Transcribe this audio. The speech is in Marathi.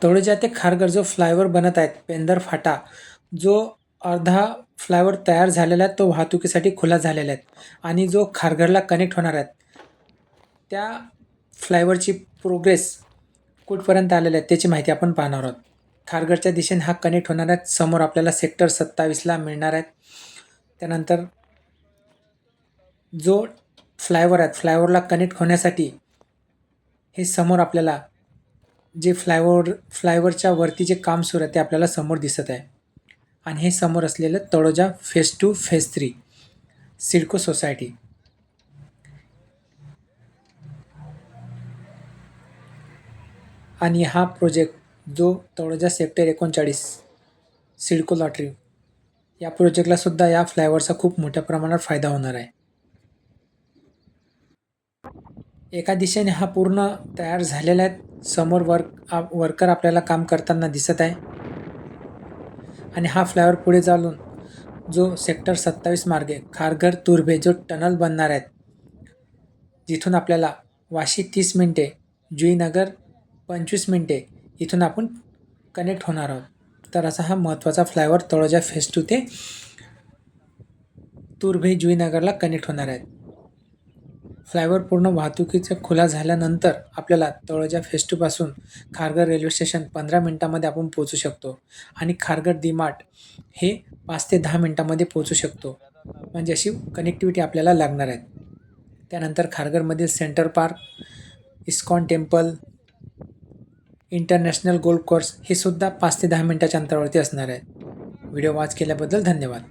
तळोजा ते खारघर जो फ्लायओव्हर बनत आहेत पेंदर फाटा, जो अर्धा फ्लायओव्हर तयार झालेला आहे तो वाहतुकीसाठी खुला झालेला आहे आणि जो खारघरला कनेक्ट होणार आहे त्या फ्लायओव्हरची प्रोग्रेस कुठपर्यंत आलेली आहे त्याची माहिती आपण पाहणार आहोत. खारघरच्या दिशेने हा कनेक्ट होणार आहे. समोर आपल्याला सेक्टर 27ला मिळणार आहे. त्यानंतर जो फ्लायओव्हर आहे फ्लायओव्हरला कनेक्ट होण्यासाठी हे समोर आपल्याला जे फ्लायओव्हरच्या वरती जे काम सुरू आहे ते आपल्याला समोर दिसत आहे आणि हे समोर असलेलं Taloja phase 2 phase 3 CIDCO society. आणि हा प्रोजेक्ट जो तळोजा सेक्टर 39 सिडको लॉटरी या प्रोजेक्टला सुद्धा या फ्लायओव्हरचा खूप मोठ्या प्रमाणात फायदा होणार आहे. एका दिशेने हा पूर्ण तयार झालेला आहे. समोर वर्कर आपल्याला काम करताना दिसत आहे आणि हा फ्लायओव्हर पुढे चालून जो सेक्टर 27 मार्गे खारघर तुर्भे जो टनल बनणार आहेत, जिथून आपल्याला वाशी 30 मिनिटे, जुईनगर 25 मिनिटे इथून आपण कनेक्ट होणार आहोत. तर असा हा महत्त्वाचा फ्लायओव्हर तळोजा फेज 2 ते तुर्भे जुईनगरला कनेक्ट होणार आहेत. फ्लायओव्हर पूर्ण वाहतुकीचा खुला झाल्यानंतर आपल्याला तळोजा फेज 2 पासून खारघर रेल्वे स्टेशन 15 मिनिटांमध्ये आपण पोहोचू शकतो आणि खारघर डी मार्ट हे 5 ते 10 मिनिटांमध्ये पोहोचू शकतो. म्हणजे अशी कनेक्टिव्हिटी आपल्याला लागणार आहेत. त्यानंतर खारघरमधील center park, ISKCON temple, international golf course हे सुद्धा 5 ते 10 मिनिटाच्या अंतरावरती असणार आहे. व्हिडिओ वॉच केल्याबद्दल धन्यवाद.